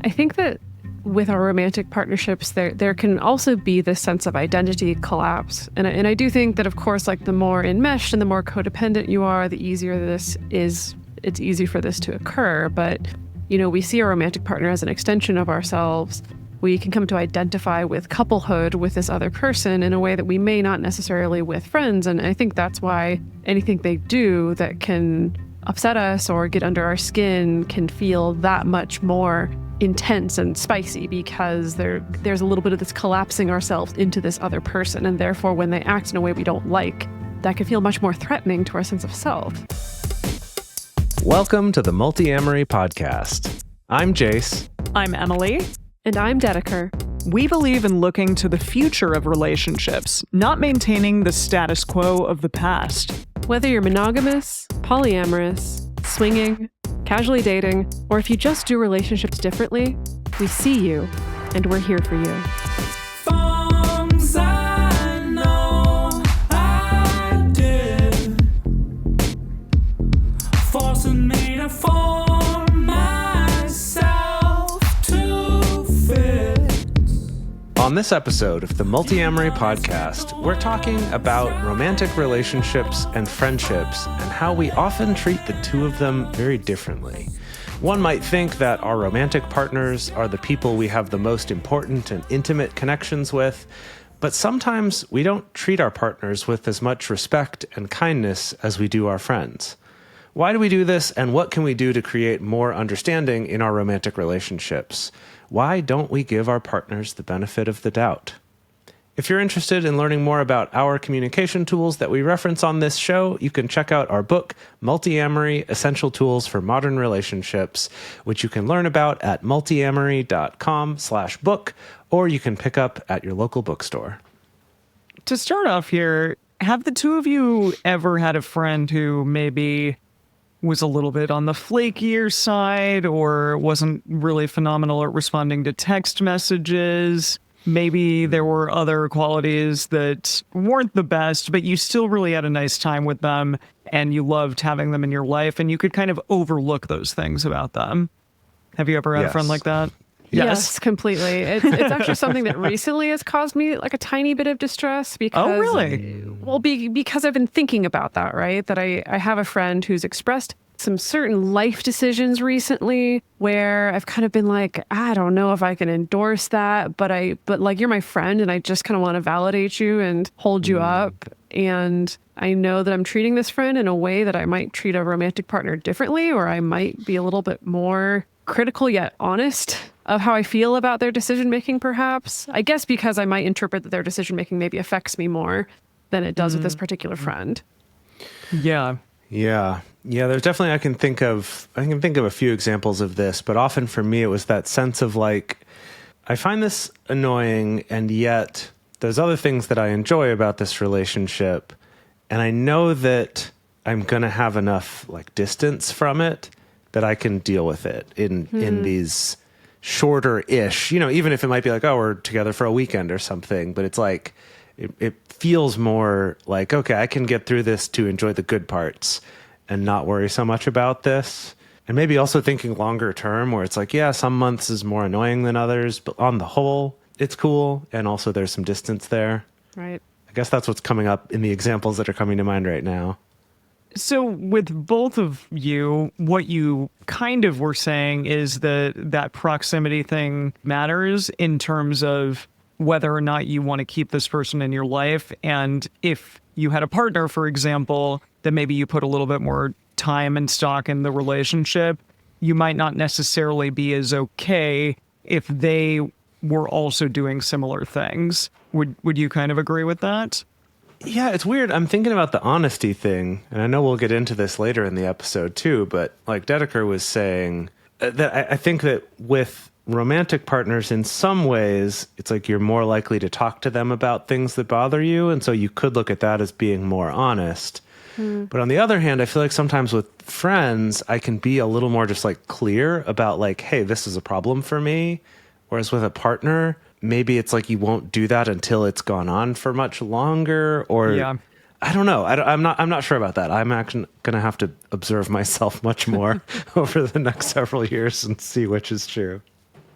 I think that with our romantic partnerships, there can also be this sense of identity collapse. And I do think that, of course, like the more enmeshed and the more codependent you are, the easier this is. It's easy for this to occur. But, we see a romantic partner as an extension of ourselves. We can come to identify with couplehood with this other person in a way that we may not necessarily with friends. And I think that's why anything they do that can upset us or get under our skin can feel that much more intense and spicy, because there's a little bit of this collapsing ourselves into this other person. And therefore, when they act in a way we don't like, that can feel much more threatening to our sense of self. Welcome to the Multiamory podcast. I'm Jace. I'm Emily. And I'm Dedeker. We believe in looking to the future of relationships, not maintaining the status quo of the past. Whether you're monogamous, polyamorous, swinging, casually dating, or if you just do relationships differently, we see you, and we're here for you. Things I know I did, forcing me to form myself to fit. On this episode of the Multiamory podcast, we're talking about romantic relationships and friendships and how we often treat the two of them very differently. One might think that our romantic partners are the people we have the most important and intimate connections with, but sometimes we don't treat our partners with as much respect and kindness as we do our friends. Why do we do this, and what can we do to create more understanding in our romantic relationships? Why don't we give our partners the benefit of the doubt? If you're interested in learning more about our communication tools that we reference on this show, you can check out our book, Multiamory: Essential Tools for Modern Relationships, which you can learn about at multiamory.com/book, or you can pick up at your local bookstore. To start off here, have the two of you ever had a friend who maybe was a little bit on the flakier side or wasn't really phenomenal at responding to text messages? Maybe there were other qualities that weren't the best, but you still really had a nice time with them and you loved having them in your life and you could kind of overlook those things about them. Have you ever had a friend like that? Yes, completely. It's actually something that recently has caused me like a tiny bit of distress because... Oh, really? Well, because I've been thinking about that, right? That I have a friend who's expressed some certain life decisions recently where I've kind of been like, I don't know if I can endorse that, but like you're my friend and I just kind of want to validate you and hold you up. And I know that I'm treating this friend in a way that I might treat a romantic partner differently, or I might be a little bit more critical yet honest of how I feel about their decision making, perhaps. I guess because I might interpret that their decision making maybe affects me more than it does with this particular friend. Yeah. Yeah, there's definitely, I can think of a few examples of this, but often for me it was that sense of like, I find this annoying and yet there's other things that I enjoy about this relationship, and I know that I'm going to have enough like distance from it that I can deal with it in these shorter-ish, even if it might be like, oh, we're together for a weekend or something, but it's like, it feels more like, okay, I can get through this to enjoy the good parts and not worry so much about this. And maybe also thinking longer term where it's like, yeah, some months is more annoying than others, but on the whole, it's cool. And also there's some distance there. Right. I guess that's what's coming up in the examples that are coming to mind right now. So with both of you, what you kind of were saying is that proximity thing matters in terms of whether or not you want to keep this person in your life. And if you had a partner, for example, that maybe you put a little bit more time and stock in the relationship, you might not necessarily be as okay if they were also doing similar things. Would you kind of agree with that? Yeah, it's weird. I'm thinking about the honesty thing, and I know we'll get into this later in the episode too, but like Dedeker was saying, that I think that with romantic partners, in some ways, it's like you're more likely to talk to them about things that bother you, and so you could look at that as being more honest. But on the other hand, I feel like sometimes with friends, I can be a little more just like clear about like, hey, this is a problem for me. Whereas with a partner, maybe it's like you won't do that until it's gone on for much longer, or I don't know. I'm not sure about that. I'm actually going to have to observe myself much more over the next several years and see which is true.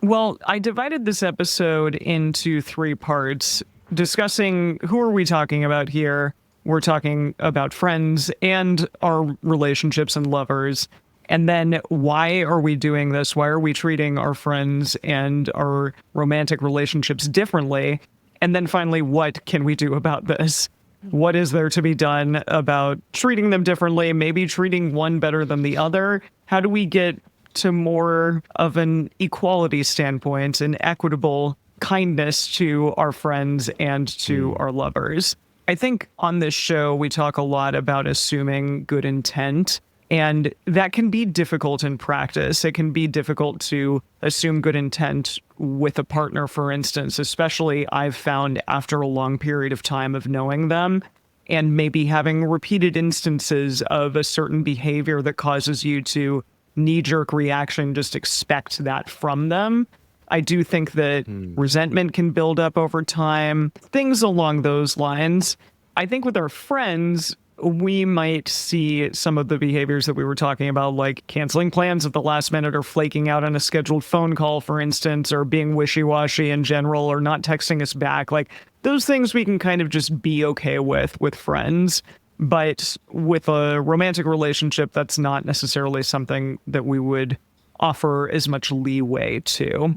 Well, I divided this episode into 3 parts, discussing who are we talking about here. We're talking about friends and our relationships and lovers. And then why are we doing this? Why are we treating our friends and our romantic relationships differently? And then finally, what can we do about this? What is there to be done about treating them differently, maybe treating one better than the other? How do we get to more of an equality standpoint and equitable kindness to our friends and to our lovers? I think on this show, we talk a lot about assuming good intent, and that can be difficult in practice. It can be difficult to assume good intent with a partner, for instance, especially I've found after a long period of time of knowing them and maybe having repeated instances of a certain behavior that causes you to knee-jerk reaction, just expect that from them. I do think that resentment can build up over time, things along those lines. I think with our friends, we might see some of the behaviors that we were talking about, like canceling plans at the last minute or flaking out on a scheduled phone call, for instance, or being wishy-washy in general or not texting us back. Like those things we can kind of just be okay with friends. But with a romantic relationship, that's not necessarily something that we would offer as much leeway to.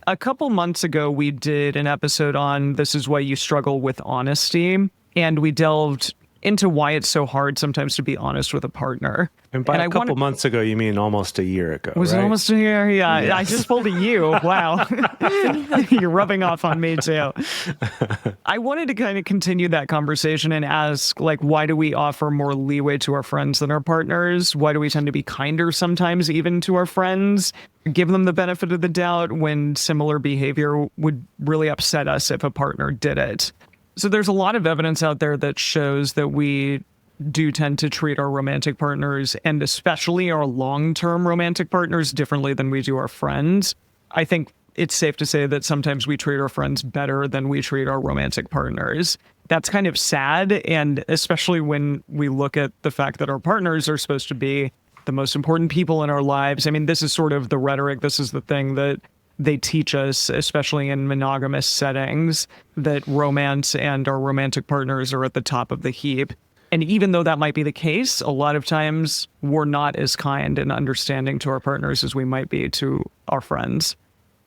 A couple months ago, we did an episode on This Is Why You Struggle with Honesty, and we delved into why it's so hard sometimes to be honest with a partner. And by a couple months ago, you mean almost a year ago, Was right? it almost a year? Yeah. I just pulled a you. Wow. You're rubbing off on me too. I wanted to kind of continue that conversation and ask, like, why do we offer more leeway to our friends than our partners? Why do we tend to be kinder sometimes even to our friends? Give them the benefit of the doubt when similar behavior would really upset us if a partner did it. So there's a lot of evidence out there that shows that we do tend to treat our romantic partners, and especially our long-term romantic partners, differently than we do our friends. I think it's safe to say that sometimes we treat our friends better than we treat our romantic partners. That's kind of sad, and especially when we look at the fact that our partners are supposed to be the most important people in our lives. I mean, this is sort of the rhetoric. This is the thing that they teach us, especially in monogamous settings, that romance and our romantic partners are at the top of the heap. And even though that might be the case, a lot of times we're not as kind and understanding to our partners as we might be to our friends.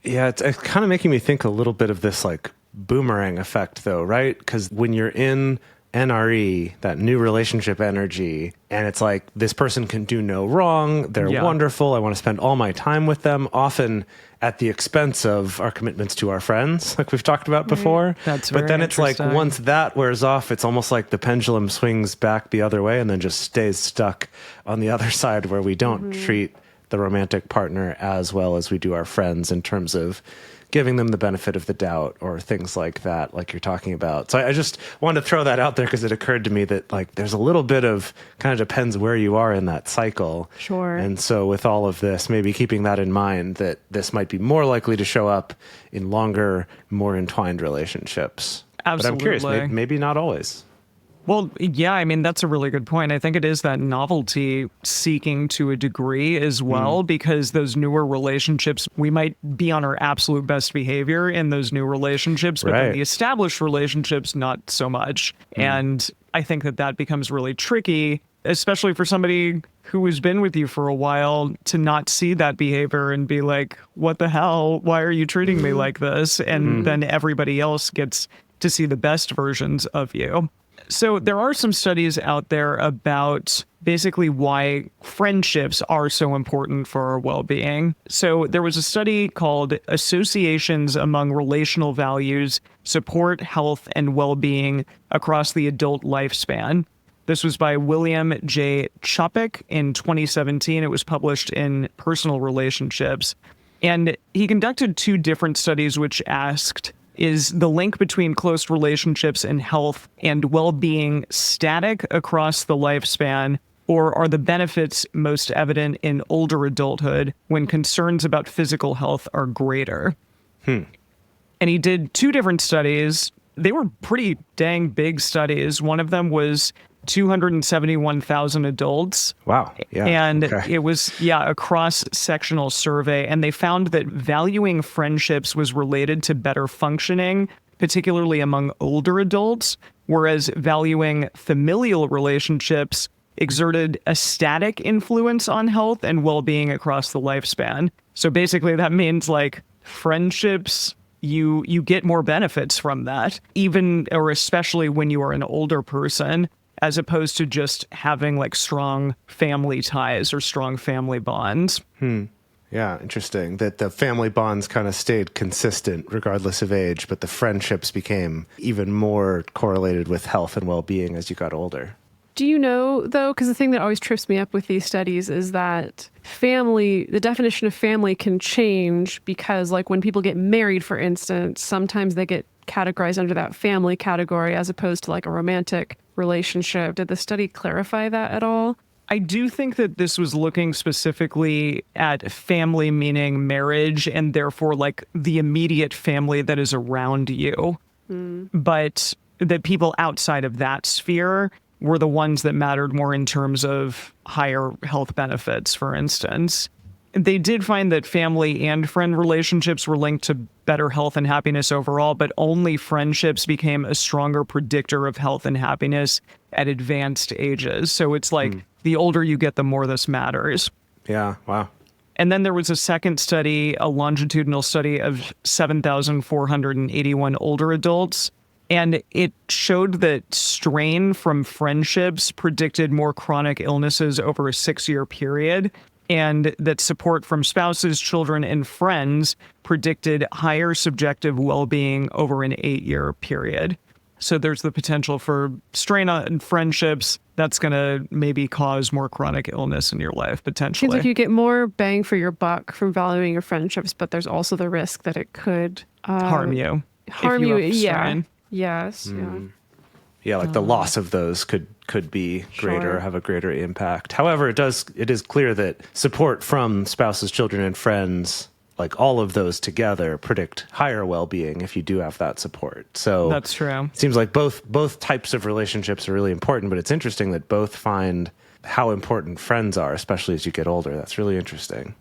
Yeah, it's kind of making me think a little bit of this like boomerang effect though, right? Because when you're in NRE, that new relationship energy, and it's like this person can do no wrong, they're wonderful, I want to spend all my time with them, often at the expense of our commitments to our friends, like we've talked about before. That's but then it's like interesting. once that wears off, it's almost like the pendulum swings back the other way and then just stays stuck on the other side where we don't treat the romantic partner as well as we do our friends in terms of giving them the benefit of the doubt or things like that, like you're talking about. So I just wanted to throw that out there because it occurred to me that like there's a little bit of kind of depends where you are in that cycle. Sure. And so with all of this, maybe keeping that in mind, that this might be more likely to show up in longer, more entwined relationships. Absolutely. But I'm curious, maybe not always. Well, yeah, I mean, that's a really good point. I think it is that novelty seeking to a degree as well, because those newer relationships, we might be on our absolute best behavior in those new relationships, but in the established relationships, not so much. And I think that that becomes really tricky, especially for somebody who has been with you for a while, to not see that behavior and be like, what the hell? Why are you treating me like this? And then everybody else gets to see the best versions of you. So there are some studies out there about basically why friendships are so important for our well-being. So there was a study called Associations Among Relational Values, Support, Health, and Well-Being Across the Adult Lifespan. This was by William J. Chopik in 2017. It was published in Personal Relationships. And he conducted 2 different studies which asked, is the link between close relationships and health and well-being static across the lifespan, or are the benefits most evident in older adulthood when concerns about physical health are greater? And he did 2 different studies. They were pretty dang big studies. One of them was 271,000 adults. Wow. Yeah. And okay. it was, a cross-sectional survey. And they found that valuing friendships was related to better functioning, particularly among older adults, whereas valuing familial relationships exerted a static influence on health and well-being across the lifespan. So basically that means like friendships, you get more benefits from that, even or especially when you are an older person, as opposed to just having like strong family ties or strong family bonds. Yeah, interesting. That the family bonds kind of stayed consistent regardless of age, but the friendships became even more correlated with health and well-being as you got older. Do you know, though, because the thing that always trips me up with these studies is that the definition of family can change because, like, when people get married, for instance, sometimes they get categorized under that family category as opposed to like a romantic relationship. Did the study clarify that at all? I do think that this was looking specifically at family, meaning marriage, and therefore like the immediate family that is around you. But the people outside of that sphere were the ones that mattered more in terms of higher health benefits, for instance. They did find that family and friend relationships were linked to better health and happiness overall, but only friendships became a stronger predictor of health and happiness at advanced ages. So it's like the older you get, the more this matters. Yeah, wow. And then there was a second study, a longitudinal study of 7,481 older adults. And it showed that strain from friendships predicted more chronic illnesses over a 6-year period, and that support from spouses, children, and friends predicted higher subjective well-being over an 8-year period. So there's the potential for strain on friendships. That's going to maybe cause more chronic illness in your life, potentially. Seems like you get more bang for your buck from valuing your friendships, but there's also the risk that it could harm you. Harm if you, have yeah. strain. Yes, yeah. Yeah, like the loss of those could be greater, Sure. have a greater impact. However, it is clear that support from spouses, children, and friends, like all of those together, predict higher well-being if you do have that support. So That's true. it seems like both types of relationships are really important, but it's interesting that both find how important friends are, especially as you get older. That's really interesting.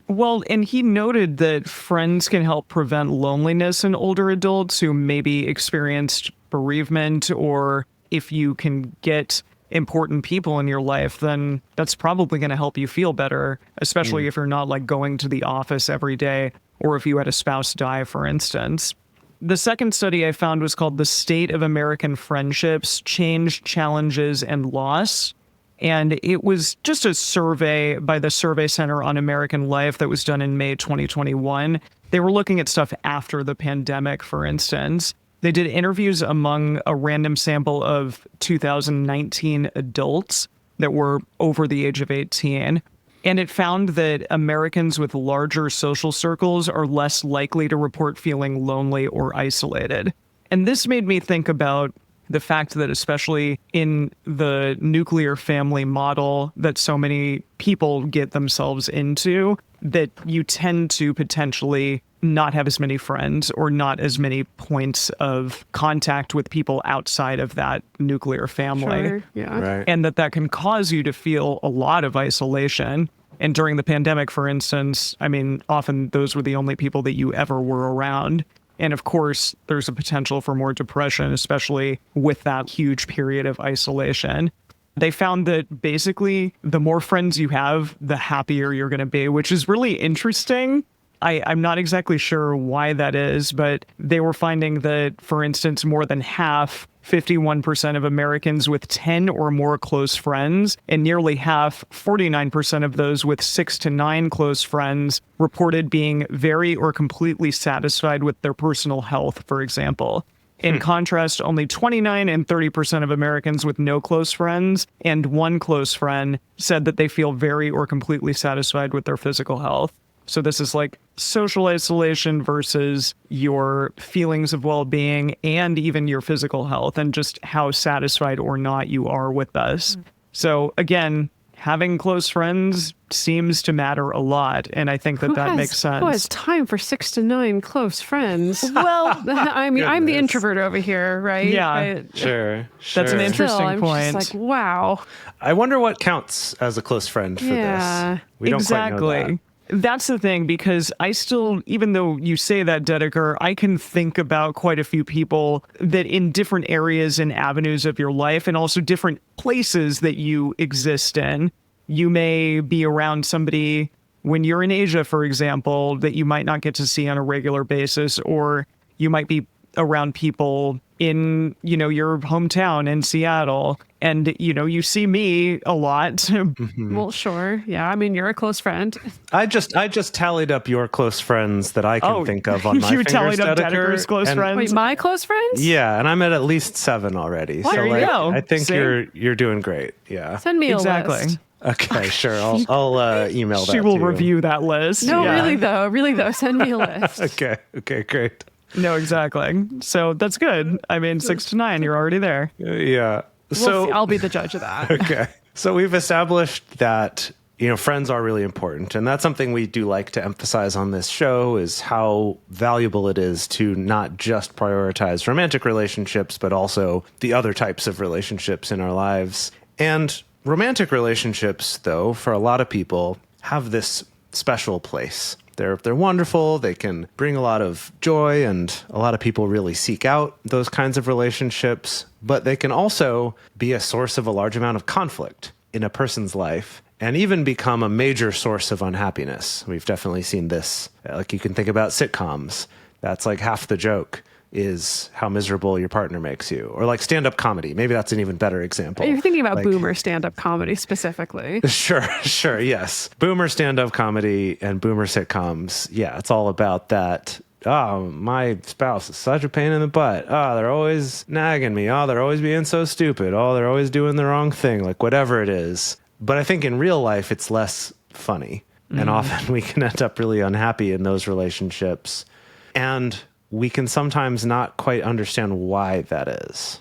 Well, and he noted that friends can help prevent loneliness in older adults who maybe experienced bereavement, or if you can get important people in your life, then that's probably going to help you feel better, especially if you're not like going to the office every day, or if you had a spouse die, for instance. The second study I found was called The State of American Friendships, Change, Challenges, and Loss. And it was just a survey by the Survey Center on American Life that was done in May 2021. They were looking at stuff after the pandemic, for instance. They did interviews among a random sample of 2019 adults that were over the age of 18. And it found that Americans with larger social circles are less likely to report feeling lonely or isolated. And this made me think about the fact that especially in the nuclear family model that so many people get themselves into, that you tend to potentially not have as many friends or not as many points of contact with people outside of that nuclear family. Sure, yeah. Right. And that can cause you to feel a lot of isolation. And during the pandemic, for instance, I mean, often those were the only people that you ever were around. And of course, there's a potential for more depression, especially with that huge period of isolation. They found that basically the more friends you have, the happier you're going to be, which is really interesting. I'm not exactly sure why that is, but they were finding that, for instance, more than half, 51% of Americans with 10 or more close friends, and nearly half, 49% of those with 6 to 9 close friends, reported being very or completely satisfied with their personal health, for example. In contrast, only 29 and 30% of Americans with no close friends and one close friend said that they feel very or completely satisfied with their physical health. So this is like social isolation versus your feelings of well-being and even your physical health and just how satisfied or not you are with us. So again, having close friends seems to matter a lot. And I think that makes sense. Who has time for 6 to 9 close friends? Well, I mean, I'm the Goodness. introvert over here, right? Yeah. Sure. That's an sure. interesting Still, I'm point. just like, wow. I wonder what counts as a close friend for Yeah, this. We don't quite know that. That's the thing, because I still, even though you say that, Dedeker, I can think about quite a few people that in different areas and avenues of your life, and also different places that you exist in. You may be around somebody when you're in Asia, for example, that you might not get to see on a regular basis, or you might be around people in, your hometown in Seattle, and, you see me a lot. Well, sure. Yeah, I mean, you're a close friend. I just tallied up your close friends that I can think of on my you fingers, tallied up Dedeker, Dedeker's close and- friends? Wait, my close friends? Yeah, and I'm at least 7 already. There you go. I think See? you're doing great. Yeah. Send me a Exactly. list. Okay, sure. I'll email that. She will to you. review that list. No, Yeah. really though, send me a list. Okay, great. No, exactly. So that's good. I mean, 6 to 9, you're already there. Yeah. We'll So see. I'll be the judge of that. okay. So we've established that, friends are really important. And that's something we do like to emphasize on this show, is how valuable it is to not just prioritize romantic relationships, but also the other types of relationships in our lives. And romantic relationships, though, for a lot of people, have this special place. They're wonderful. They can bring a lot of joy, and a lot of people really seek out those kinds of relationships. But they can also be a source of a large amount of conflict in a person's life, and even become a major source of unhappiness. We've definitely seen this. Like, you can think about sitcoms. That's like half the joke, is how miserable your partner makes you. Or like stand-up comedy. Maybe that's an even better example. You're thinking about Like- boomer stand-up comedy specifically. Sure, yes. Boomer stand-up comedy and boomer sitcoms. Yeah, it's all about that. Oh, my spouse is such a pain in the butt. Oh, they're always nagging me. Oh, they're always being so stupid. Oh, they're always doing the wrong thing. Like, whatever it is. But I think in real life, it's less funny. And often we can end up really unhappy in those relationships. And we can sometimes not quite understand why that is.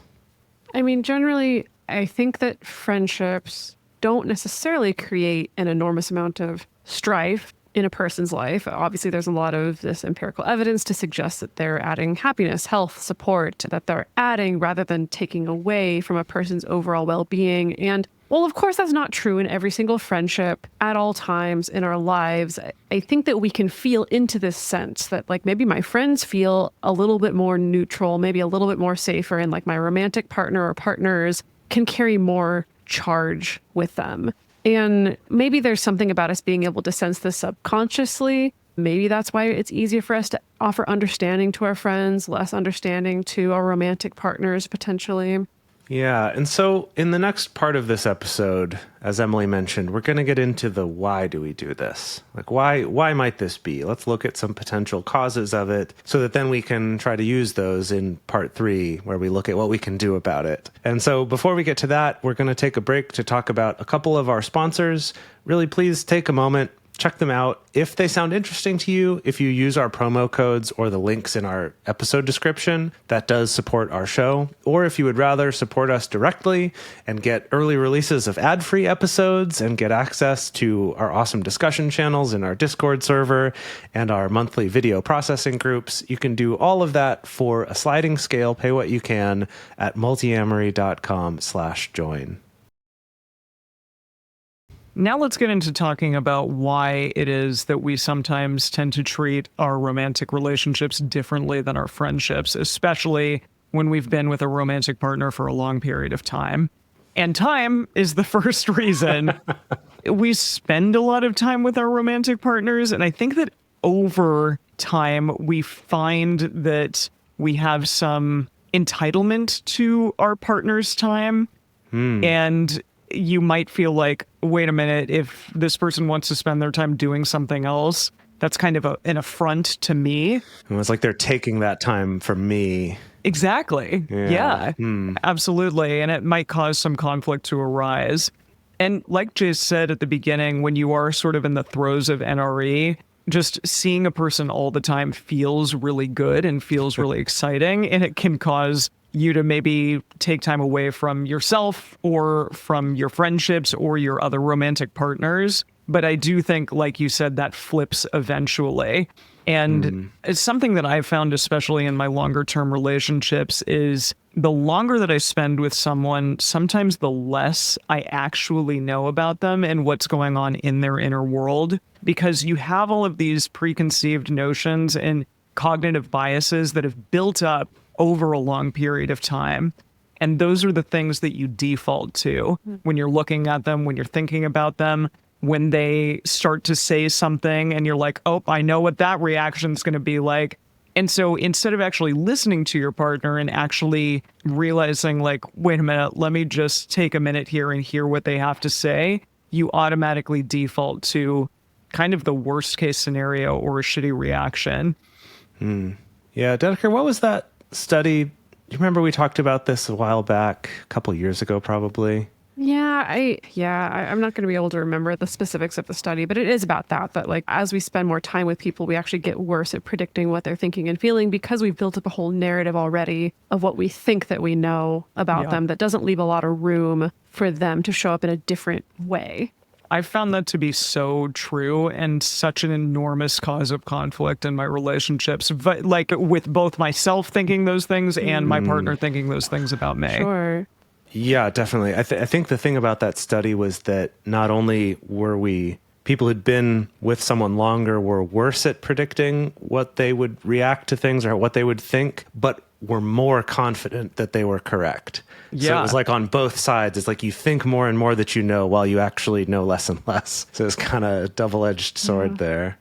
I mean, generally, I think that friendships don't necessarily create an enormous amount of strife in a person's life. Obviously, there's a lot of this empirical evidence to suggest that they're adding happiness, health, support, that they're adding rather than taking away from a person's overall well-being. And well, of course, that's not true in every single friendship at all times in our lives. I think that we can feel into this sense that, like, maybe my friends feel a little bit more neutral, maybe a little bit more safer, and like my romantic partner or partners can carry more charge with them. And maybe there's something about us being able to sense this subconsciously. Maybe that's why it's easier for us to offer understanding to our friends, less understanding to our romantic partners, potentially. Yeah, and so in the next part of this episode, as Emily mentioned, we're going to get into the why do we do this? Like, why might this be? Let's look at some potential causes of it so that then we can try to use those in part 3, where we look at what we can do about it. And so before we get to that, we're going to take a break to talk about a couple of our sponsors. Really, please take a moment. Check them out. If they sound interesting to you, if you use our promo codes or the links in our episode description, that does support our show. Or if you would rather support us directly and get early releases of ad-free episodes and get access to our awesome discussion channels in our Discord server and our monthly video processing groups, you can do all of that for a sliding scale, pay what you can, at multiamory.com/join. Now let's get into talking about why it is that we sometimes tend to treat our romantic relationships differently than our friendships, especially when we've been with a romantic partner for a long period of time. And time is the first reason. We spend a lot of time with our romantic partners, and I think that over time we find that we have some entitlement to our partner's time. And you might feel like, wait a minute, if this person wants to spend their time doing something else, that's kind of an affront to me. It was like they're taking that time from me. Exactly. Yeah. Absolutely. And it might cause some conflict to arise. And like Jay said at the beginning, when you are sort of in the throes of NRE, just seeing a person all the time feels really good and feels really exciting. And it can cause you to maybe take time away from yourself or from your friendships or your other romantic partners. But I do think, like you said, that flips eventually. And it's something that I've found, especially in my longer term relationships, is the longer that I spend with someone, sometimes the less I actually know about them and what's going on in their inner world, because you have all of these preconceived notions and cognitive biases that have built up over a long period of time. And those are the things that you default to when you're looking at them, when you're thinking about them. When they start to say something and you're like, oh, I know what that reaction is going to be like. And so instead of actually listening to your partner and actually realizing like, wait a minute, let me just take a minute here and hear what they have to say, you automatically default to kind of the worst case scenario or a shitty reaction. Yeah, Dedeker, what was that study? Do you remember we talked about this a while back, a couple years ago probably? I'm not going to be able to remember the specifics of the study, but it is about that like as we spend more time with people, we actually get worse at predicting what they're thinking and feeling because we've built up a whole narrative already of what we think that we know about them that doesn't leave a lot of room for them to show up in a different way. I found that to be so true and such an enormous cause of conflict in my relationships, but like with both myself thinking those things and my partner thinking those things about me. Sure. Yeah, definitely. I think the thing about that study was that not only were people who'd been with someone longer were worse at predicting what they would react to things or what they would think, but were more confident that they were correct. Yeah. So it was like on both sides. It's like you think more and more that you know while you actually know less and less. So it's kind of a double-edged sword there.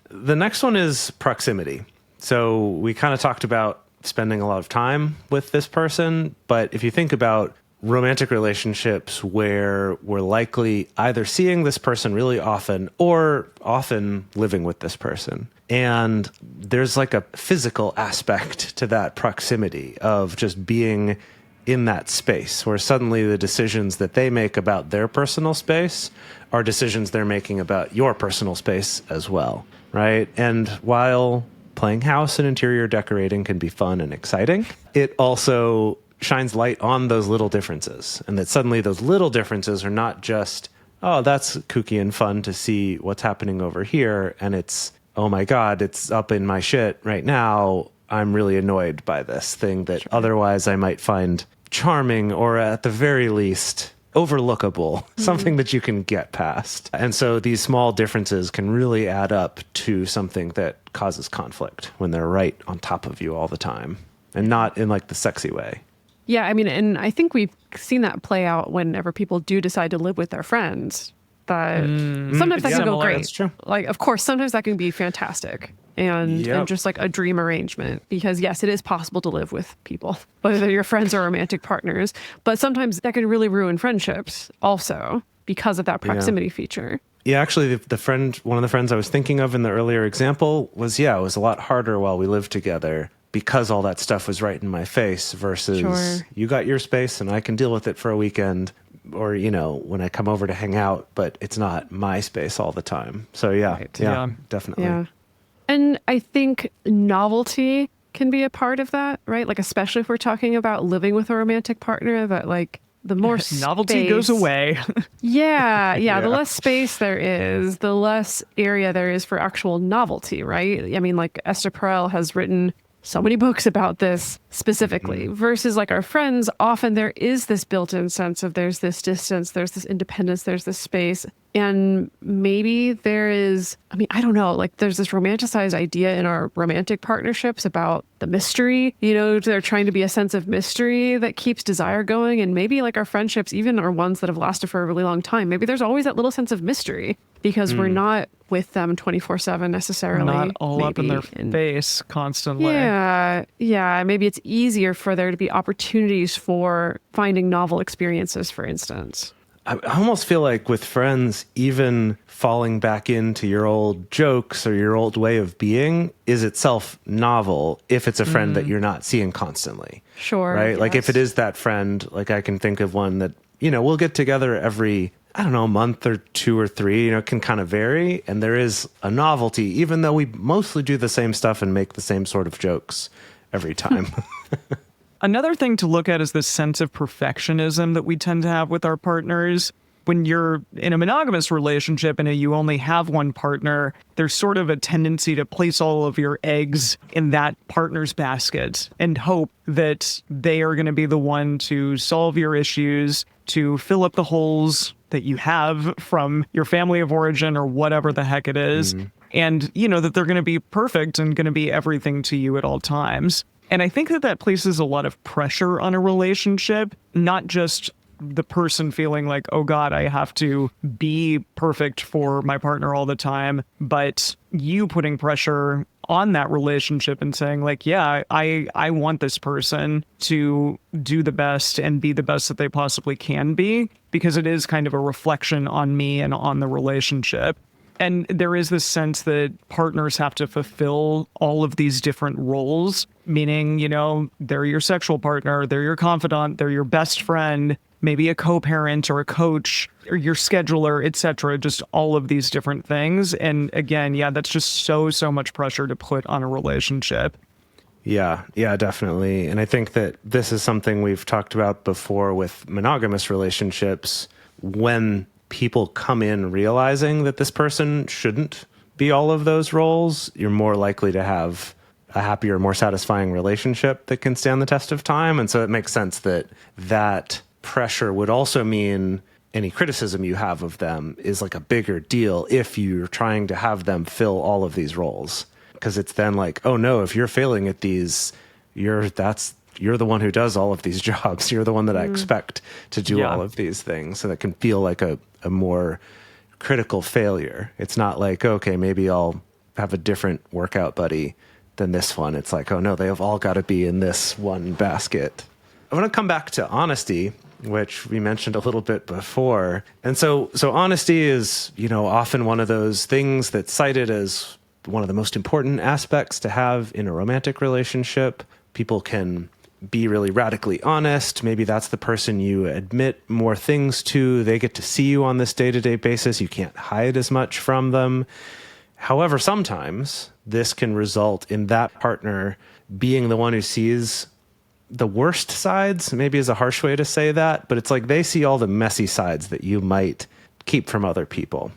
The next one is proximity. So we kind of talked about spending a lot of time with this person, but if you think about romantic relationships where we're likely either seeing this person really often or often living with this person. And there's like a physical aspect to that proximity of just being in that space where suddenly the decisions that they make about their personal space are decisions they're making about your personal space as well, right? And while playing house and interior decorating can be fun and exciting, it also shines light on those little differences, and that suddenly those little differences are not just, oh, that's kooky and fun to see what's happening over here, and it's, oh my God, it's up in my shit right now. I'm really annoyed by this thing that otherwise I might find charming or at the very least overlookable, something that you can get past. And so these small differences can really add up to something that causes conflict when they're right on top of you all the time and not in like the sexy way. Yeah, I mean, and I think we've seen that play out whenever people do decide to live with their friends. That sometimes that can go great. That's true. Like, of course, sometimes that can be fantastic and just like a dream arrangement. Because yes, it is possible to live with people, whether they're your friends or romantic partners. But sometimes that can really ruin friendships also because of that proximity feature. Yeah, actually, one of the friends I was thinking of in the earlier example was, it was a lot harder while we lived together because all that stuff was right in my face versus you got your space and I can deal with it for a weekend or, when I come over to hang out, but it's not my space all the time. So definitely. Yeah. And I think novelty can be a part of that, right? Like, especially if we're talking about living with a romantic partner, that like the more novelty goes away. The less space there is, the less area there is for actual novelty, right? I mean, like Esther Perel has written so many books about this specifically versus like our friends. Often there is this built-in sense of there's this distance, there's this independence, there's this space. And maybe there is, I mean, I don't know, like there's this romanticized idea in our romantic partnerships about the mystery, they're trying to be a sense of mystery that keeps desire going. And maybe like our friendships, even our ones that have lasted for a really long time, maybe there's always that little sense of mystery because we're not with them 24/7 necessarily. Not all up in their face constantly. Yeah. Maybe it's easier for there to be opportunities for finding novel experiences, for instance. I almost feel like with friends, even falling back into your old jokes or your old way of being is itself novel if it's a friend that you're not seeing constantly. Sure. Right? Yes. Like if it is that friend, like I can think of one that, we'll get together every, I don't know, a month or 2 or 3, it can kind of vary. And there is a novelty, even though we mostly do the same stuff and make the same sort of jokes every time. Another thing to look at is the sense of perfectionism that we tend to have with our partners. When you're in a monogamous relationship and you only have one partner, there's sort of a tendency to place all of your eggs in that partner's basket and hope that they are going to be the one to solve your issues, to fill up the holes that you have from your family of origin or whatever the heck it is. And, that they're going to be perfect and going to be everything to you at all times. And I think that places a lot of pressure on a relationship, not just the person feeling like, oh God, I have to be perfect for my partner all the time, but you putting pressure on that relationship and saying like, yeah, I want this person to do the best and be the best that they possibly can be, because it is kind of a reflection on me and on the relationship. And there is this sense that partners have to fulfill all of these different roles, meaning, they're your sexual partner, they're your confidant, they're your best friend, maybe a co-parent or a coach or your scheduler, etc. Just all of these different things. And again, that's just so much pressure to put on a relationship. Yeah, definitely. And I think that this is something we've talked about before with monogamous relationships. When people come in realizing that this person shouldn't be all of those roles, you're more likely to have a happier, more satisfying relationship that can stand the test of time. And so it makes sense that pressure would also mean any criticism you have of them is like a bigger deal if you're trying to have them fill all of these roles. Because it's then like, oh no, if you're failing at these, you're the one who does all of these jobs. You're the one that I expect to do all of these things. So that can feel like a more critical failure. It's not like, okay, maybe I'll have a different workout buddy than this one. It's like, oh no, they have all got to be in this one basket. I want to come back to honesty, which we mentioned a little bit before. And so honesty is, often one of those things that's cited as one of the most important aspects to have in a romantic relationship. People can be really radically honest. Maybe that's the person you admit more things to. They get to see you on this day-to-day basis. You can't hide as much from them. However, sometimes this can result in that partner being the one who sees the worst sides. Maybe is a harsh way to say that, but it's like they see all the messy sides that you might keep from other people.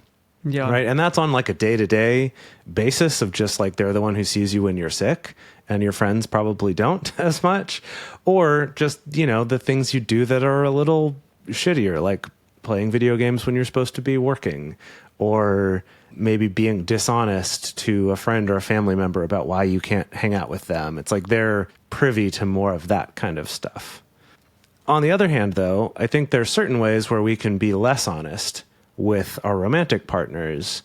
Yeah. Right. And that's on like a day-to-day basis of just like they're the one who sees you when you're sick and your friends probably don't as much. Or just, the things you do that are a little shittier, like playing video games when you're supposed to be working, or maybe being dishonest to a friend or a family member about why you can't hang out with them. It's like they're privy to more of that kind of stuff. On the other hand, though, I think there are certain ways where we can be less honest with our romantic partners,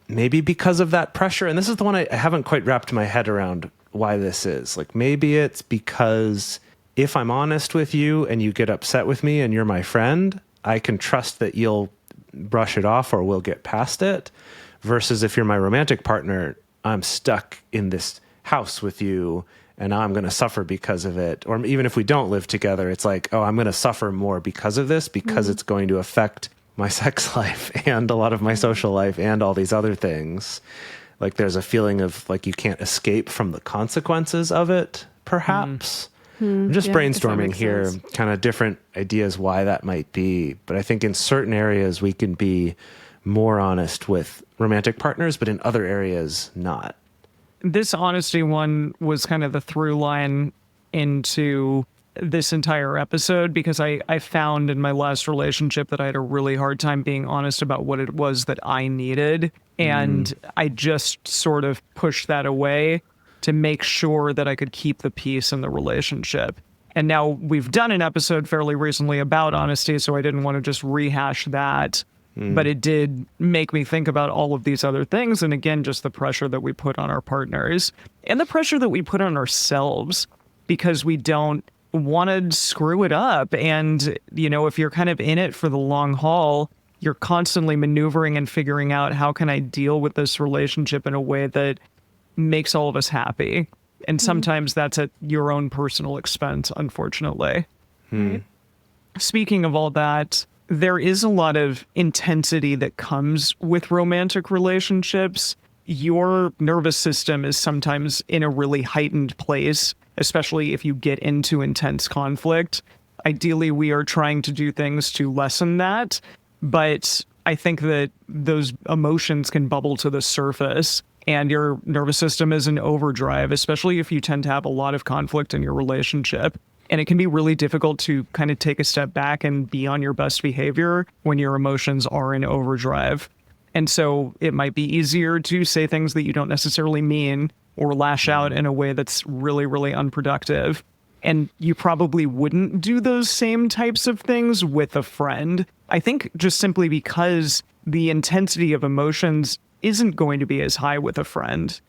maybe because of that pressure. And this is the one I haven't quite wrapped my head around why this is. Like, maybe it's because if I'm honest with you and you get upset with me and you're my friend, I can trust that you'll brush it off or we'll get past it. Versus if you're my romantic partner, I'm stuck in this house with you and I'm going to suffer because of it. Or even if we don't live together, it's like, oh, I'm going to suffer more because of this, because it's going to affect my sex life and a lot of my social life and all these other things. Like there's a feeling of like you can't escape from the consequences of it, perhaps. I'm just brainstorming here, kind of different ideas why that might be. But I think in certain areas we can be more honest with romantic partners, but in other areas not. This honesty one was kind of the through line into this entire episode, because I found in my last relationship that I had a really hard time being honest about what it was that I needed. And I just sort of pushed that away to make sure that I could keep the peace in the relationship. And now we've done an episode fairly recently about honesty, so I didn't want to just rehash that. But it did make me think about all of these other things. And again, just the pressure that we put on our partners and the pressure that we put on ourselves because we don't want to screw it up. And, if you're kind of in it for the long haul, you're constantly maneuvering and figuring out how can I deal with this relationship in a way that makes all of us happy. And sometimes that's at your own personal expense, unfortunately. Right? Speaking of all that, there is a lot of intensity that comes with romantic relationships. Your nervous system is sometimes in a really heightened place especially if you get into intense conflict. Ideally, we are trying to do things to lessen that, but I think that those emotions can bubble to the surface and your nervous system is in overdrive, especially if you tend to have a lot of conflict in your relationship. And it can be really difficult to kind of take a step back and be on your best behavior when your emotions are in overdrive. And so it might be easier to say things that you don't necessarily mean or lash out in a way that's really, really unproductive. And you probably wouldn't do those same types of things with a friend. I think just simply because the intensity of emotions isn't going to be as high with a friend.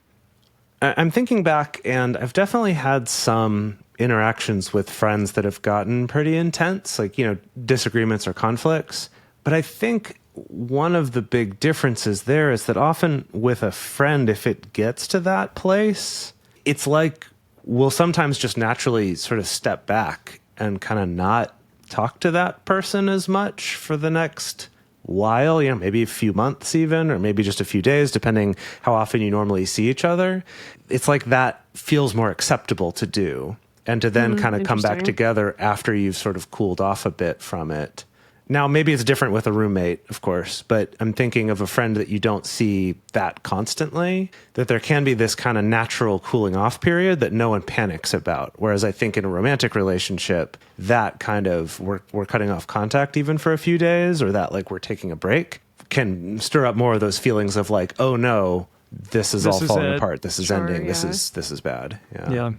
I'm thinking back, and I've definitely had some interactions with friends that have gotten pretty intense, like, disagreements or conflicts. But I think one of the big differences there is that often with a friend, if it gets to that place, it's like we'll sometimes just naturally sort of step back and kind of not talk to that person as much for the next while, maybe a few months even, or maybe just a few days, depending how often you normally see each other. It's like that feels more acceptable to do, and to then kind of come back together after you've sort of cooled off a bit from it. Now, maybe it's different with a roommate, of course, but I'm thinking of a friend that you don't see that constantly, that there can be this kind of natural cooling off period that no one panics about. Whereas I think in a romantic relationship, that kind of we're cutting off contact even for a few days, or that like we're taking a break, can stir up more of those feelings of like, oh no, this is all falling apart. This is ending. Yeah. This is bad. Yeah.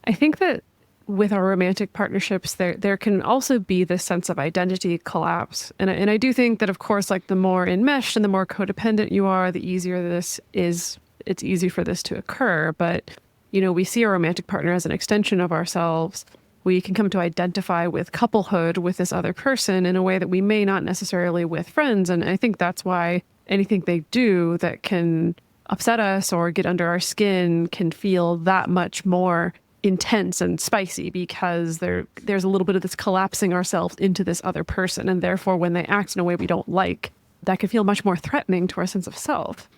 I think that with our romantic partnerships, there can also be this sense of identity collapse. And I do think that, of course, like the more enmeshed and the more codependent you are, the easier this is. It's easy for this to occur. But, we see a romantic partner as an extension of ourselves. We can come to identify with couplehood with this other person in a way that we may not necessarily with friends. And I think that's why anything they do that can upset us or get under our skin can feel that much more intense and spicy, because there's a little bit of this collapsing ourselves into this other person. And therefore, when they act in a way we don't like, that can feel much more threatening to our sense of self.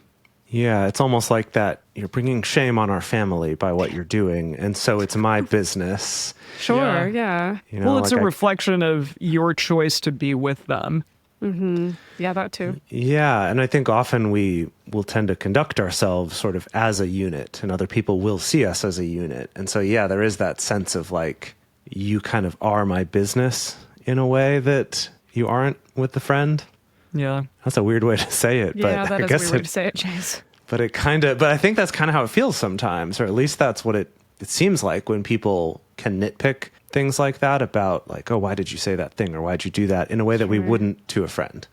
Yeah, it's almost like that you're bringing shame on our family by what you're doing, and so it's my business. Sure, yeah. Well, it's a reflection of your choice to be with them. Mm-hmm. Yeah, that too. Yeah, and I think often we will tend to conduct ourselves sort of as a unit, and other people will see us as a unit. And so, yeah, there is that sense of like, you kind of are my business in a way that you aren't with the friend. Yeah. That's a weird way to say it. Yeah, but that I is guess a weird way to say it, Chase. But I think that's kind of how it feels sometimes, or at least that's what it seems like when people can nitpick things like that about like, oh, why did you say that thing? Or why'd you do that in a way that we wouldn't to a friend?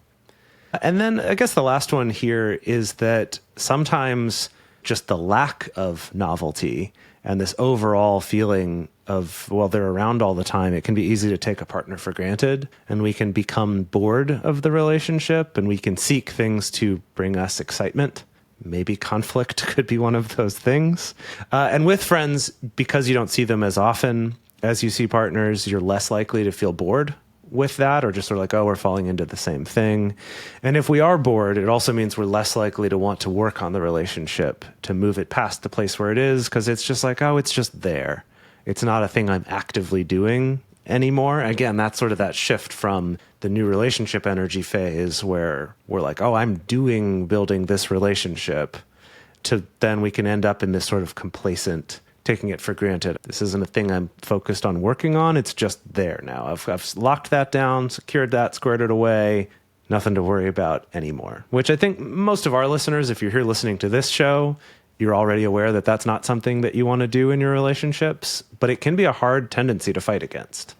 And then I guess the last one here is that sometimes just the lack of novelty and this overall feeling of, well, they're around all the time, it can be easy to take a partner for granted, and we can become bored of the relationship, and we can seek things to bring us excitement. Maybe conflict could be one of those things. And with friends, because you don't see them as often as you see partners, you're less likely to feel bored with that, or just sort of like, oh, we're falling into the same thing. And if we are bored, it also means we're less likely to want to work on the relationship, to move it past the place where it is, because it's just like, oh, it's just there. It's not a thing I'm actively doing anymore. Again, that's sort of that shift from the new relationship energy phase where we're like, oh, I'm building this relationship, to then we can end up in this sort of complacent, taking it for granted. This isn't a thing I'm focused on working on. It's just there now. I've locked that down, secured that, squared it away. Nothing to worry about anymore. Which I think most of our listeners, if you're here listening to this show, you're already aware that that's not something that you want to do in your relationships, but it can be a hard tendency to fight against.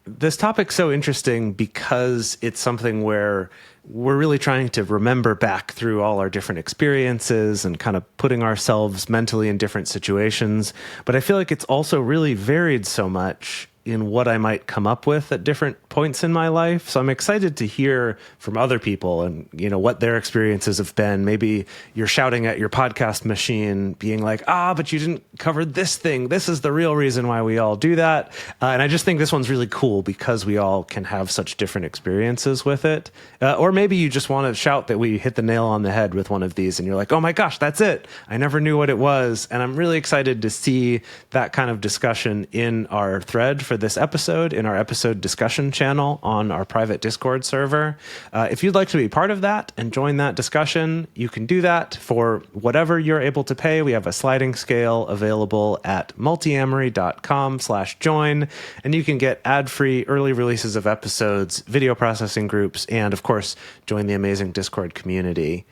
This topic's so interesting because it's something where we're really trying to remember back through all our different experiences and kind of putting ourselves mentally in different situations. But I feel like it's also really varied so much in what I might come up with at different points in my life. So I'm excited to hear from other people and, what their experiences have been. Maybe you're shouting at your podcast machine, being like, but you didn't cover this thing. This is the real reason why we all do that. And I just think this one's really cool because we all can have such different experiences with it. Or maybe you just want to shout that we hit the nail on the head with one of these and you're like, oh my gosh, that's it. I never knew what it was. And I'm really excited to see that kind of discussion in our thread for this episode, in our episode discussion channel on our private Discord server. If you'd like to be part of that and join that discussion, you can do that for whatever you're able to pay. We have a sliding scale available at multiamory.com/join, and you can get ad-free early releases of episodes, video processing groups, and of course, join the amazing Discord community.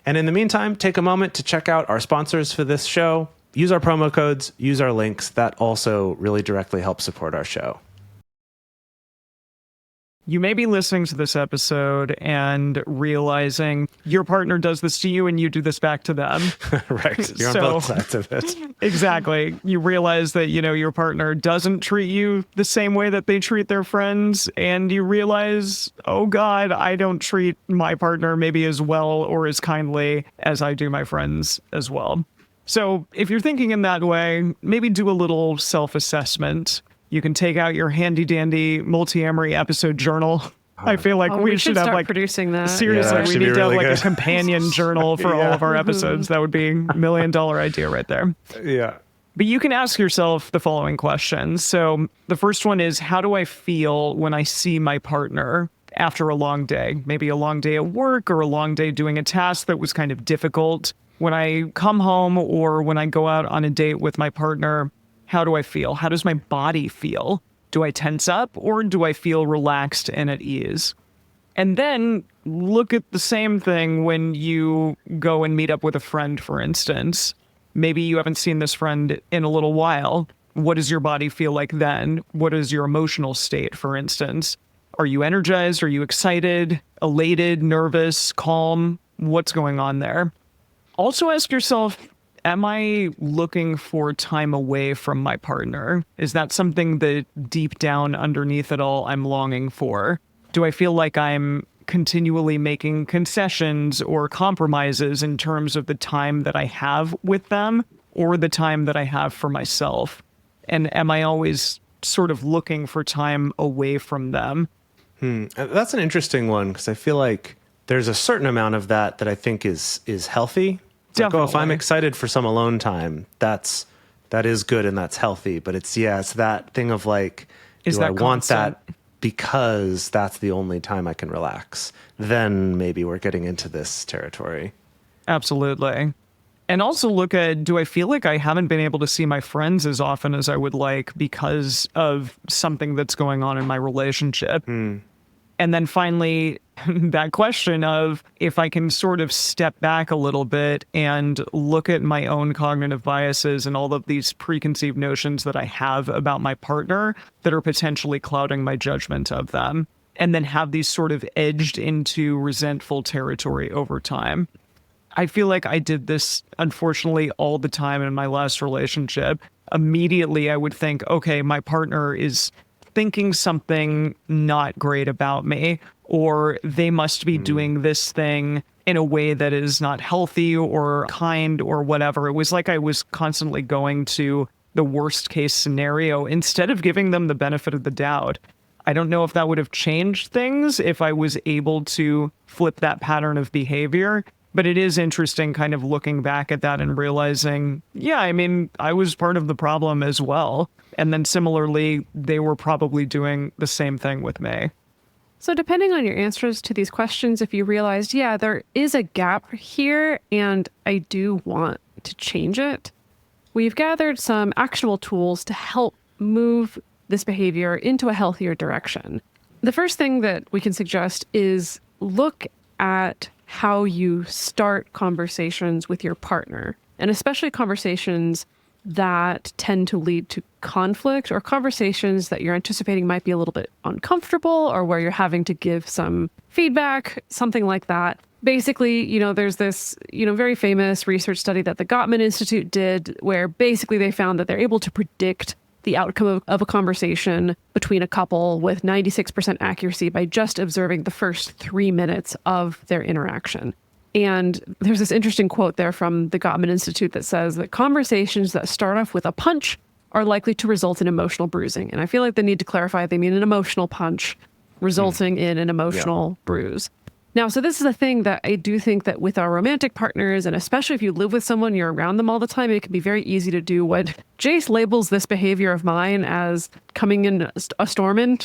And in the meantime, take a moment to check out our sponsors for this show. Use our promo codes, use our links. That also really directly helps support our show. You may be listening to this episode and realizing your partner does this to you and you do this back to them. Right. You're on both sides of it. Exactly. You realize that, your partner doesn't treat you the same way that they treat their friends. And you realize, oh God, I don't treat my partner maybe as well or as kindly as I do my friends as well. So if you're thinking in that way, maybe do a little self-assessment. You can take out your handy-dandy Multiamory episode journal. I feel like we should have start producing that. Seriously, Yeah, we need to have really a good. companion journal for all of our episodes. That would be $1 million idea right there. Yeah. But you can ask yourself the following questions. So the first one is, how do I feel when I see my partner after a long day? Maybe a long day at work or a long day doing a task that was kind of difficult. When I come home or when I go out on a date with my partner, how do I feel? How does my body feel? Do I tense up or do I feel relaxed and at ease? And then look at the same thing when you go and meet up with a friend, for instance. Maybe you haven't seen this friend in a little while. What does your body feel like then? What is your emotional state, for instance? Are you energized? Are you excited, elated, nervous, calm? What's going on there? Also ask yourself, am I looking for time away from my partner? Is that something that deep down underneath it all I'm longing for? Do I feel like I'm continually making concessions or compromises in terms of the time that I have with them or the time that I have for myself? And am I always sort of looking for time away from them? That's an interesting one because I feel like there's a certain amount of that I think is healthy. Like, if I'm Definitely. excited for some alone time, that is good and that's healthy. But it's that thing of like, Is do that I want constant? that because that's the only time I can relax? Then maybe we're getting into this territory. Absolutely. And also look at, do I feel like I haven't been able to see my friends as often as I would like because of something that's going on in my relationship? And then finally, that question of if I can sort of step back a little bit and look at my own cognitive biases and all of these preconceived notions that I have about my partner that are potentially clouding my judgment of them, and then have these sort of edged into resentful territory over time. I feel like I did this, unfortunately, all the time in my last relationship. Immediately, I would think, okay, my partner is thinking something not great about me, or they must be doing this thing in a way that is not healthy or kind or whatever. It was like I was constantly going to the worst case scenario instead of giving them the benefit of the doubt. I don't know if that would have changed things if I was able to flip that pattern of behavior. But it is interesting kind of looking back at that and realizing, yeah, I mean, I was part of the problem as well. And then similarly, they were probably doing the same thing with me. So depending on your answers to these questions, if you realized, yeah, there is a gap here and I do want to change it, we've gathered some actionable tools to help move this behavior into a healthier direction. The first thing that we can suggest is look at how you start conversations with your partner, and especially conversations that tend to lead to conflict or conversations that you're anticipating might be a little bit uncomfortable or where you're having to give some feedback, something like that. Basically, there's this, very famous research study that the Gottman Institute did where basically they found that they're able to predict the outcome of a conversation between a couple with 96% accuracy by just observing the first 3 minutes of their interaction. And there's this interesting quote there from the Gottman Institute that says that conversations that start off with a punch are likely to result in emotional bruising. And I feel like they need to clarify they mean an emotional punch resulting in an emotional bruise. Now, so this is a thing that I do think that with our romantic partners, and especially if you live with someone, you're around them all the time, it can be very easy to do what Jace labels this behavior of mine as coming in a storming.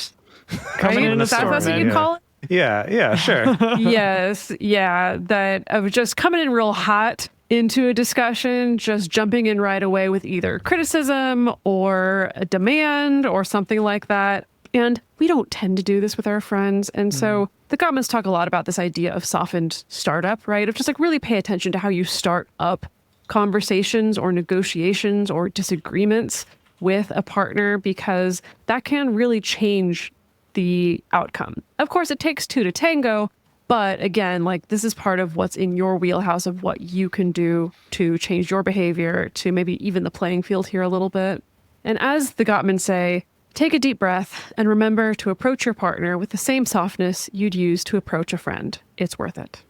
Coming in a That's what storming, you call it? Yeah, sure. Yes, yeah, that of just coming in real hot into a discussion, just jumping in right away with either criticism or a demand or something like that. And we don't tend to do this with our friends. And so the Gottmans talk a lot about this idea of softened startup, right? Of just like really pay attention to how you start up conversations or negotiations or disagreements with a partner, because that can really change the outcome. Of course, it takes two to tango. But again, like this is part of what's in your wheelhouse of what you can do to change your behavior, to maybe even the playing field here a little bit. And as the Gottmans say, take a deep breath and remember to approach your partner with the same softness you'd use to approach a friend. It's worth it.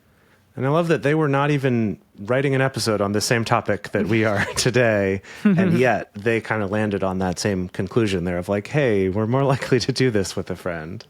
And I love that they were not even writing an episode on the same topic that we are today. And yet they kind of landed on that same conclusion there of like, hey, we're more likely to do this with a friend.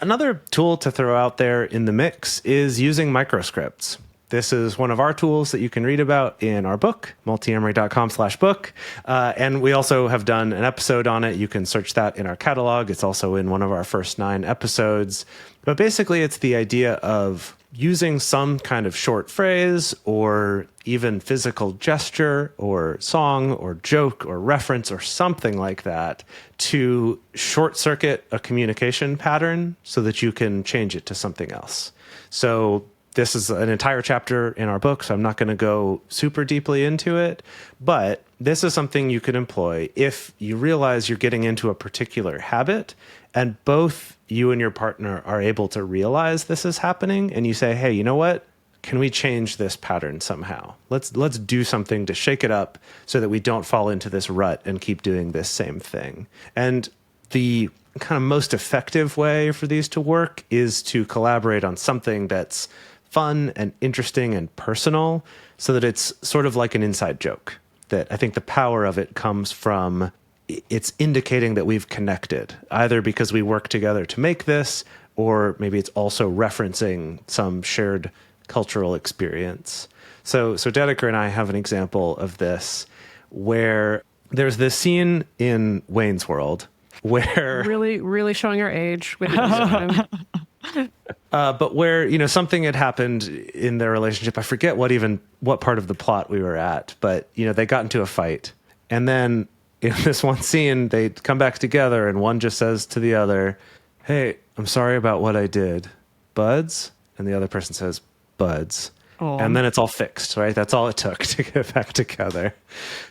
Another tool to throw out there in the mix is using microscripts. This is one of our tools that you can read about in our book, multiamory.com/book. And we also have done an episode on it. You can search that in our catalog. It's also in one of our first 9 episodes. But basically, it's the idea of using some kind of short phrase or even physical gesture or song or joke or reference or something like that to short circuit a communication pattern so that you can change it to something else. So this is an entire chapter in our book, so I'm not going to go super deeply into it, but this is something you could employ if you realize you're getting into a particular habit and both you and your partner are able to realize this is happening, and you say, hey, you know what? Can we change this pattern somehow? Let's do something to shake it up so that we don't fall into this rut and keep doing this same thing. And the kind of most effective way for these to work is to collaborate on something that's fun and interesting and personal so that it's sort of like an inside joke. That I think the power of it comes from it's indicating that we've connected, either because we work together to make this, or maybe it's also referencing some shared cultural experience. So Dedeker and I have an example of this where there's this scene in Wayne's World where really showing our age with this. But where, something had happened in their relationship. I forget what part of the plot we were at, but, they got into a fight. And then in this one scene, they come back together and one just says to the other, hey, I'm sorry about what I did. Buds? And the other person says, buds. Aww. And then it's all fixed, right? That's all it took to get back together.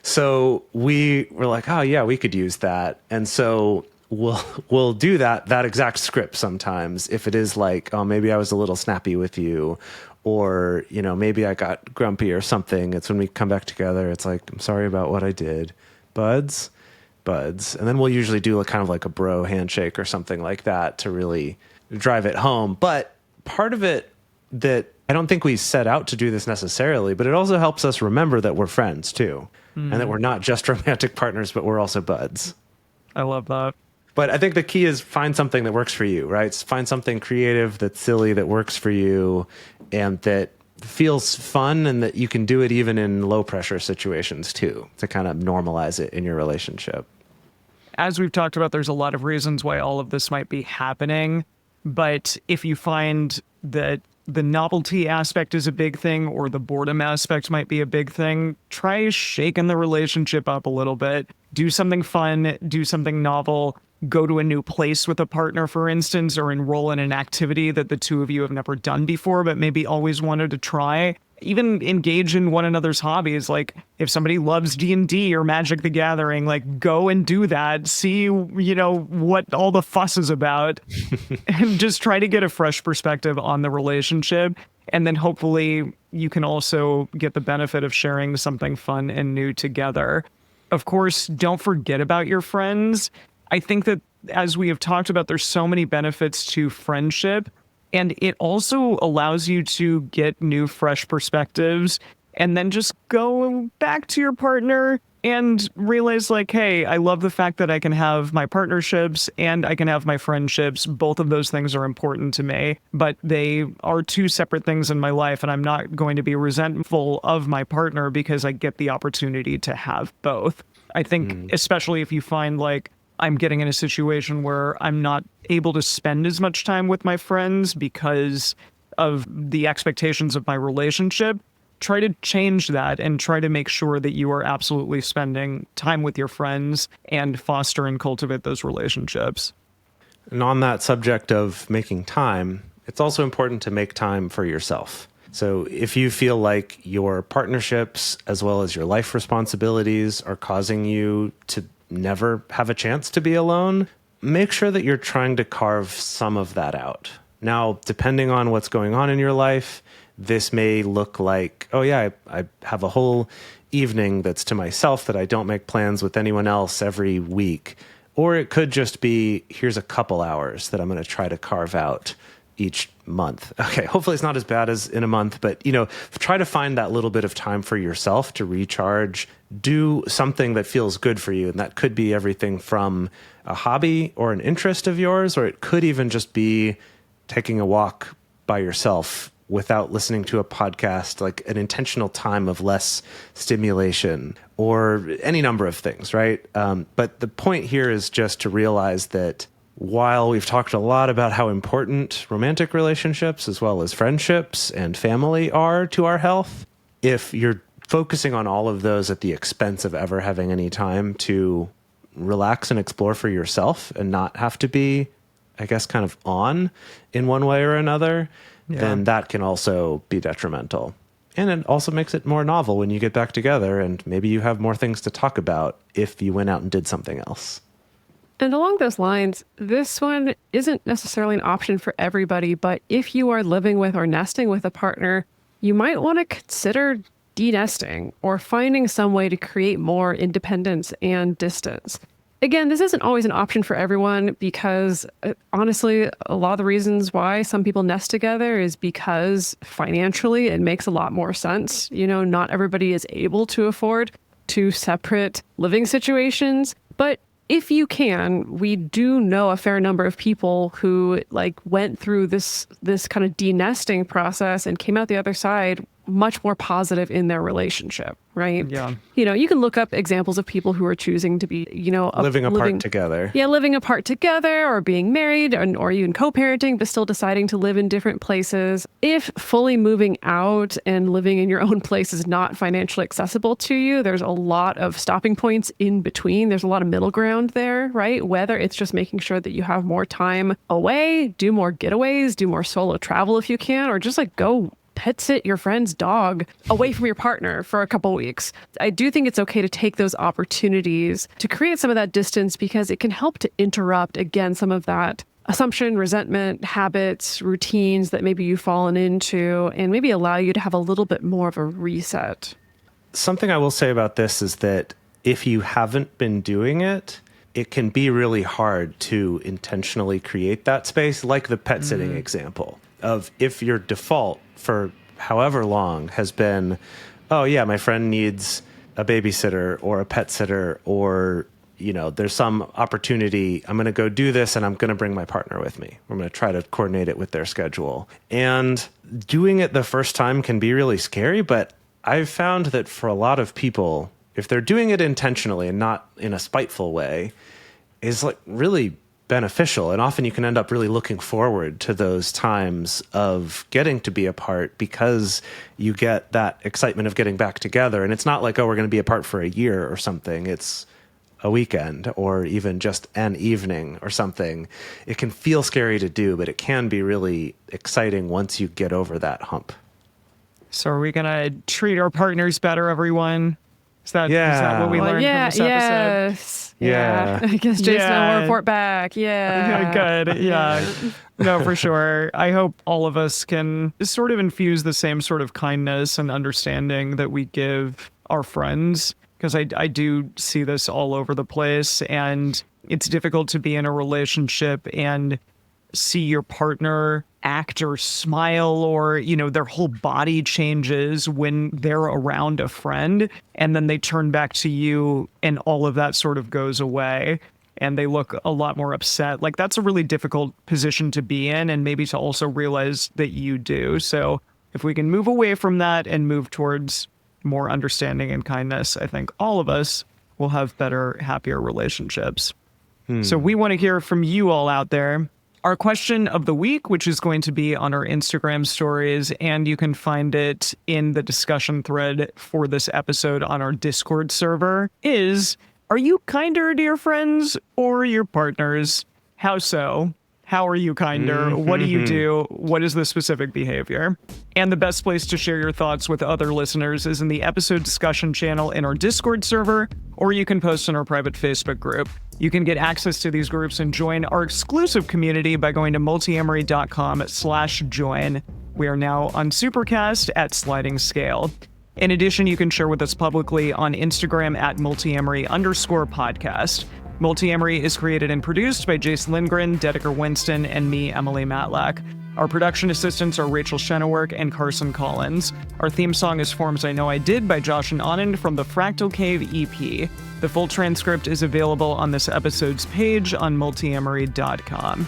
So we were like, oh yeah, we could use that. And so we'll do that exact script sometimes if it is like, oh, maybe I was a little snappy with you, or, maybe I got grumpy or something. It's when we come back together, it's like, I'm sorry about what I did. Buds. And then we'll usually do kind of like a bro handshake or something like that to really drive it home. But part of it that I don't think we set out to do this necessarily, but it also helps us remember that we're friends too. And that we're not just romantic partners, but we're also buds. I love that. But I think the key is find something that works for you, right? Find something creative that's silly that works for you and that feels fun, and that you can do it even in low pressure situations too, to kind of normalize it in your relationship. As we've talked about, there's a lot of reasons why all of this might be happening. But if you find that the novelty aspect is a big thing, or the boredom aspect might be a big thing, try shaking the relationship up a little bit. Do something fun, do something novel. Go to a new place with a partner, for instance, or enroll in an activity that the two of you have never done before, but maybe always wanted to try. Even engage in one another's hobbies. Like if somebody loves D&D or Magic the Gathering, like go and do that. See, what all the fuss is about and just try to get a fresh perspective on the relationship. And then hopefully you can also get the benefit of sharing something fun and new together. of course, don't forget about your friends. I think that as we have talked about, there's so many benefits to friendship, and it also allows you to get new, fresh perspectives and then just go back to your partner and realize like, hey, I love the fact that I can have my partnerships and I can have my friendships. Both of those things are important to me, but they are two separate things in my life. And I'm not going to be resentful of my partner because I get the opportunity to have both. I think, especially if you find like I'm getting in a situation where I'm not able to spend as much time with my friends because of the expectations of my relationship, try to change that and try to make sure that you are absolutely spending time with your friends and foster and cultivate those relationships. And on that subject of making time, it's also important to make time for yourself. So if you feel like your partnerships as well as your life responsibilities are causing you to never have a chance to be alone, make sure that you're trying to carve some of that out. Now, depending on what's going on in your life, this may look like, oh yeah, I have a whole evening that's to myself that I don't make plans with anyone else every week. Or it could just be, here's a couple hours that I'm going to try to carve out each month. Okay, hopefully it's not as bad as in a month, but try to find that little bit of time for yourself to recharge. Do something that feels good for you. And that could be everything from a hobby or an interest of yours, or it could even just be taking a walk by yourself without listening to a podcast, like an intentional time of less stimulation, or any number of things, right? But the point here is just to realize that while we've talked a lot about how important romantic relationships as well as friendships and family are to our health, if you're focusing on all of those at the expense of ever having any time to relax and explore for yourself and not have to be, I guess, kind of on in one way or another, then that can also be detrimental. And it also makes it more novel when you get back together and maybe you have more things to talk about if you went out and did something else. And along those lines, this one isn't necessarily an option for everybody, but if you are living with or nesting with a partner, you might want to consider de-nesting or finding some way to create more independence and distance. Again, this isn't always an option for everyone because honestly, a lot of the reasons why some people nest together is because financially it makes a lot more sense. Not everybody is able to afford two separate living situations, but if you can, we do know a fair number of people who went through this kind of de-nesting process and came out the other side much more positive in their relationship, right? Yeah. You can look up examples of people who are choosing to be, living apart together. Yeah, living apart together or being married or even co-parenting, but still deciding to live in different places. If fully moving out and living in your own place is not financially accessible to you, there's a lot of stopping points in between. There's a lot of middle ground there, right? Whether it's just making sure that you have more time away, do more getaways, do more solo travel if you can, or just go pet sit your friend's dog away from your partner for a couple weeks. I do think it's okay to take those opportunities to create some of that distance because it can help to interrupt, again, some of that assumption, resentment, habits, routines that maybe you've fallen into and maybe allow you to have a little bit more of a reset. Something I will say about this is that if you haven't been doing it, it can be really hard to intentionally create that space, like the pet sitting example of if your default for however long has been, oh yeah, my friend needs a babysitter or a pet sitter or, there's some opportunity, I'm going to go do this and I'm going to bring my partner with me. I'm going to try to coordinate it with their schedule. And doing it the first time can be really scary, but I've found that for a lot of people, if they're doing it intentionally and not in a spiteful way, is really beneficial. And often you can end up really looking forward to those times of getting to be apart because you get that excitement of getting back together. And it's not like, oh, we're going to be apart for a year or something. It's a weekend or even just an evening or something. It can feel scary to do, but it can be really exciting once you get over that hump. So are we going to treat our partners better, everyone? Is that what we learned from this episode? Yes. Yeah. I guess Jason and I will report back. Yeah. Good. Yeah. No, for sure. I hope all of us can sort of infuse the same sort of kindness and understanding that we give our friends. because I do see this all over the place, and it's difficult to be in a relationship and see your partner act or smile, or, you know, their whole body changes when they're around a friend, and then they turn back to you and all of that sort of goes away and they look a lot more upset. Like, that's a really difficult position to be in, and maybe to also realize that you do. So if we can move away from that and move towards more understanding and kindness, I think all of us will have better, happier relationships. So we want to hear from you all out there. Our question of the week, which is going to be on our Instagram stories, and you can find it in the discussion thread for this episode on our Discord server, is, are you kinder to your friends or your partners? How so? How are you kinder? What do you do? What is the specific behavior? And the best place to share your thoughts with other listeners is in the episode discussion channel in our Discord server, or you can post in our private Facebook group. You can get access to these groups and join our exclusive community by going to multiamory.com/join. We are now on Supercast at Sliding Scale. In addition, you can share with us publicly on Instagram at multiamory_podcast. Multiamory is created and produced by Jason Lindgren, Dedeker Winston, and me, Emily Matlack. Our production assistants are Rachel Shennewerk and Carson Collins. Our theme song is Forms I Know I Did by Josh and Anand from the Fractal Cave EP. The full transcript is available on this episode's page on multiamory.com.